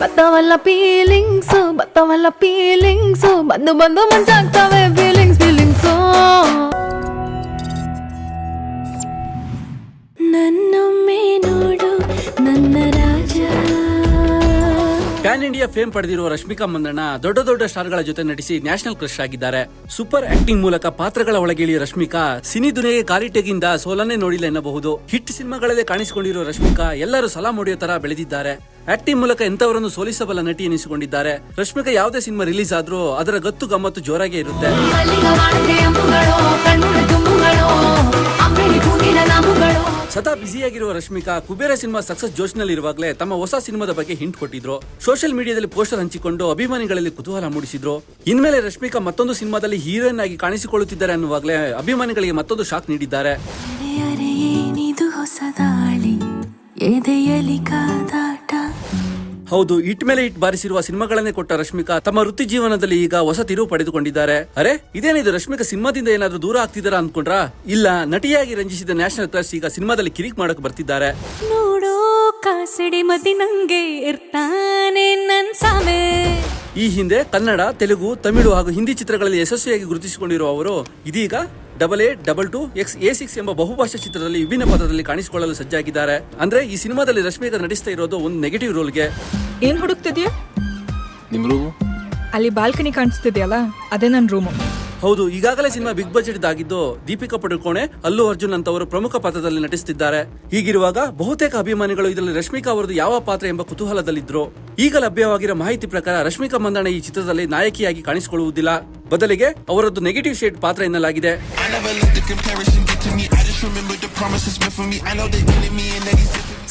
ಬತ್ತವಲ್ಲ feelings ಬಂದು ಮಂಚಾಗ್ತವೆ feelings ನನ್ನೊಮ್ಮೆ ನೋಡು ನನ್ನ ರಾಜ. ಪ್ಯಾನ್ ಇಂಡಿಯಾ ಫೇಮ್ ಪಡೆದಿರುವ ರಶ್ಮಿಕಾ ಮಂದಣ್ಣ ದೊಡ್ಡ ಸ್ಟಾರ್ಗಳ ಜೊತೆ ನಟಿಸಿ ನ್ಯಾಷನಲ್ ಕ್ರಶ್ ಆಗಿದ್ದಾರೆ. ಸೂಪರ್ ಆಕ್ಟಿಂಗ್ ಮೂಲಕ ಪಾತ್ರಗಳ ಒಳಗಿಳಿಯ ರಶ್ಮಿಕಾ ಸಿನಿ ದುನಿಯೆಗೆ ಕಾಲಿಟ್ಟೆಗಿಂದ ಸೋಲನ್ನೇ ನೋಡಿಲ್ಲ ಎನ್ನಬಹುದು. ಹಿಟ್ ಸಿನಿಮಾಗಳಲ್ಲೇ ಕಾಣಿಸಿಕೊಂಡಿರುವ ರಶ್ಮಿಕಾ ಎಲ್ಲರೂ ಸಲಾಂ ಹೊಡೆಯೋ ತರ ಬೆಳೆದಿದ್ದಾರೆ. ಆಕ್ಟಿಂಗ್ ಮೂಲಕ ಎಂತವರನ್ನು ಸೋಲಿಸಬಲ್ಲ ನಟಿ ಎನಿಸಿಕೊಂಡಿದ್ದಾರೆ. ರಶ್ಮಿಕಾ ಯಾವುದೇ ಸಿನಿಮಾ ರಿಲೀಸ್ ಆದ್ರೂ ಅದರ ಗತ್ತು ಗಮ್ಮತ್ತು ಜೋರಾಗೇ ಇರುತ್ತೆ. ಸದಾ ಬ್ಯುಸಿಯಾಗಿರುವ ರಶ್ಮಿಕಾ ಕುಬೇರ ಸಿನಿಮಾ ಸಕ್ಸಸ್ ಜೋಶ್ನಲ್ಲಿರುವಾಗಲೇ ತಮ್ಮ ಹೊಸ ಸಿನಿಮಾದ ಬಗ್ಗೆ ಹಿಂಟ್ ಕೊಟ್ಟಿದ್ರು. ಸೋಷಿಯಲ್ ಮೀಡಿಯಾದಲ್ಲಿ ಪೋಸ್ಟರ್ ಹಂಚಿಕೊಂಡು ಅಭಿಮಾನಿಗಳಲ್ಲಿ ಕುತೂಹಲ ಮೂಡಿಸಿದ್ರು. ಇನ್ಮೇಲೆ ರಶ್ಮಿಕಾ ಮತ್ತೊಂದು ಸಿನಿಮಾದಲ್ಲಿ ಹೀರೋಯಿನ್ ಆಗಿ ಕಾಣಿಸಿಕೊಳ್ಳುತ್ತಿದ್ದಾರೆ ಅನ್ನುವಾಗಲೇ ಅಭಿಮಾನಿಗಳಿಗೆ ಮತ್ತೊಂದು ಶಾಕ್ ನೀಡಿದ್ದಾರೆ. ಹೌದು, ಇಟ್ ಮೇಲೆ ಇಟ್ ಬಾರಿಸಿರುವ ಸಿನಿಮಾಗಳನ್ನೇ ಕೊಟ್ಟ ರಶ್ಮಿಕಾ ತಮ್ಮ ವೃತ್ತಿ ಜೀವನದಲ್ಲಿ ಈಗ ಹೊಸ ತಿರುವು ಪಡೆದುಕೊಂಡಿದ್ದಾರೆ. ಅರೆ ಇದೇನಿದು, ರಶ್ಮಿಕಾ ಸಿನಿಮಾದಿಂದ ಏನಾದ್ರೂ ದೂರ ಆಗ್ತಿದಾರ ಅನ್ಕೊಂಡ್ರ? ಇಲ್ಲ, ನಟಿಯಾಗಿ ರಂಜಿಸಿದ ನ್ಯಾಷನಲ್ ಕ್ರಶ್ ಈಗ ಸಿನಿಮಾದಲ್ಲಿ ಕಿರಿಕ್ ಮಾಡಕ್ ಬರ್ತಿದ್ದಾರೆ. ನೋಡೋ ಕಾಸಡಿ ಮದಿ ನಂಗೆ ಇರ್ತಾನೆ ನನ್ ಸಾಮೆ. ಈ ಹಿಂದೆ ಕನ್ನಡ, ತೆಲುಗು, ತಮಿಳು ಹಾಗೂ ಹಿಂದಿ ಚಿತ್ರಗಳಲ್ಲಿ ಯಶಸ್ವಿಯಾಗಿ ಗುರುತಿಸಿಕೊಂಡಿರುವ ಅವರು ಇದೀಗ AA22X ಎಂಬ ಬಹುಭಾಷಾ ಚಿತ್ರದಲ್ಲಿ ವಿಭಿನ್ನ ಪಾತ್ರದಲ್ಲಿ ಕಾಣಿಸಿಕೊಳ್ಳಲು ಸಜ್ಜಾಗಿದ್ದಾರೆ. ಅಂದ್ರೆ ಈ ಸಿನಿಮಾದಲ್ಲಿ ರಶ್ಮಿಕಾ ನಟಿಸ್ತಾ ಇರೋದು ಒಂದು ನೆಗೆಟಿವ್ ರೋಲ್ಗೆ. ಏನ್ ಹುಡುಕ್ತಿದ್ಯಾ? ನಿಮ್ ರೂಮು ಅಲ್ಲಿ ಬಾಲ್ಕನಿ ಕಾಣಿಸ್ತಿದ್ಯಲ್ಲ, ಅದೇ ನನ್ ರೂಮು. ಹೌದು, ಈಗಾಗಲೇ ಸಿನಿಮಾ ಬಿಗ್ ಬಜೆಟ್ ಆಗಿದ್ದು ದೀಪಿಕಾ ಪಡುಕೋಣೆ, ಅಲ್ಲು ಅರ್ಜುನ್ ಅಂತವರು ಪ್ರಮುಖ ಪಾತ್ರದಲ್ಲಿ ನಟಿಸುತ್ತಿದ್ದಾರೆ. ಹೀಗಿರುವಾಗ ಬಹುತೇಕ ಅಭಿಮಾನಿಗಳು ಇದರಲ್ಲಿ ರಶ್ಮಿಕಾ ಅವರದು ಯಾವ ಪಾತ್ರ ಎಂಬ ಕುತೂಹಲದಲ್ಲಿದ್ರು. ಈಗ ಲಭ್ಯವಾಗಿರೋ ಮಾಹಿತಿ ಪ್ರಕಾರ ರಶ್ಮಿಕಾ ಮಂದಣ್ಣ ಈ ಚಿತ್ರದಲ್ಲಿ ನಾಯಕಿಯಾಗಿ ಕಾಣಿಸಿಕೊಳ್ಳುವುದಿಲ್ಲ. ಬದಲಿಗೆ ಅವರದ್ದು ನೆಗೆಟಿವ್ ಶೇಡ್ ಪಾತ್ರ ಎನ್ನಲಾಗಿದೆ.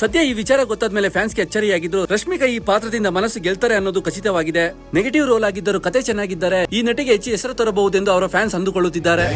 ಸದ್ಯ ಈ ವಿಚಾರ ಗೊತ್ತಾದ್ಮೇಲೆ ಫ್ಯಾನ್ಸ್ಗೆ ಅಚ್ಚರಿಯಾಗಿದ್ರು. ರಶ್ಮಿಕಾ ಈ ಪಾತ್ರದಿಂದ ಮನಸ್ಸು ಗೆಲ್ತಾರೆ ಅನ್ನೋದು ಖಚಿತವಾಗಿದೆ. ನೆಗೆಟಿವ್ ರೋಲ್ ಆಗಿದ್ದರೂ ಕತೆ ಚೆನ್ನಾಗಿದ್ದಾರೆ, ಈ ನಟಿಗೆ ಹೆಚ್ಚು ಹೆಸರು ತರಬಹುದೆಂದು ಅವರ ಫ್ಯಾನ್ಸ್ ಅಂದುಕೊಳ್ಳುತ್ತಿದ್ದಾರೆ.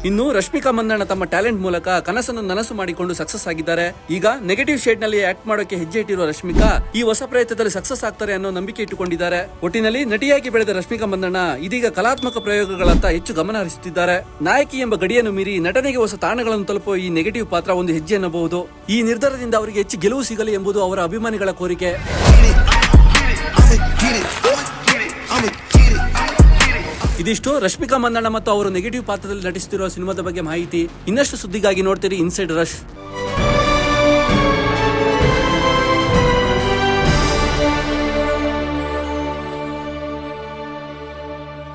ಇನ್ನು ರಶ್ಮಿಕಾ ಮಂದಣ್ಣ ತಮ್ಮ ಟ್ಯಾಲೆಂಟ್ ಮೂಲಕ ಕನಸನ್ನು ನನಸು ಮಾಡಿಕೊಂಡು ಸಕ್ಸಸ್ ಆಗಿದ್ದಾರೆ. ಈಗ ನೆಗೆಟಿವ್ ಶೇಡ್ ನಲ್ಲಿ ಆಕ್ಟ್ ಮಾಡೋಕೆ ಹೆಜ್ಜೆ ಇಟ್ಟಿರುವ ರಶ್ಮಿಕಾ ಈ ಹೊಸ ಪ್ರಯತ್ನದಲ್ಲಿ ಸಕ್ಸಸ್ ಆಗ್ತಾರೆ ಅನ್ನೋ ನಂಬಿಕೆ ಇಟ್ಟುಕೊಂಡಿದ್ದಾರೆ. ಒಟ್ಟಿನಲ್ಲಿ ನಟಿಯಾಗಿ ಬೆಳೆದ ರಶ್ಮಿಕಾ ಮಂದಣ್ಣ ಇದೀಗ ಕಲಾತ್ಮಕ ಪ್ರಯೋಗಗಳತ್ತ ಹೆಚ್ಚು ಗಮನ ಹರಿಸುತ್ತಿದ್ದಾರೆ. ನಾಯಕಿ ಎಂಬ ಗಡಿಯನ್ನು ಮೀರಿ ನಟನೆಗೆ ಹೊಸ ತಾಣಗಳನ್ನು ತಲುಪುವ ಈ ನೆಗೆಟಿವ್ ಪಾತ್ರ ಒಂದು ಹೆಜ್ಜೆ ಎನ್ನಬಹುದು. ಈ ನಿರ್ಧಾರದಿಂದ ಅವರಿಗೆ ಹೆಚ್ಚು ಗೆಲುವು ಸಿಗಲಿ ಎಂಬುದು ಅವರ ಅಭಿಮಾನಿಗಳ ಕೋರಿಕೆ. ಇದಿಷ್ಟು ರಶ್ಮಿಕಾ ಮಂದಣ್ಣ ಮತ್ತು ಅವರು ನೆಗೆಟಿವ್ ಪಾತ್ರದಲ್ಲಿ ನಟಿಸುತ್ತಿರುವ ಸಿನಿಮಾದ ಬಗ್ಗೆ ಮಾಹಿತಿ. ಇನ್ನಷ್ಟು ಸುದ್ದಿಗಾಗಿ ನೋಡ್ತೀರಿ ಇನ್ಸೈಡ್ ರಶ್.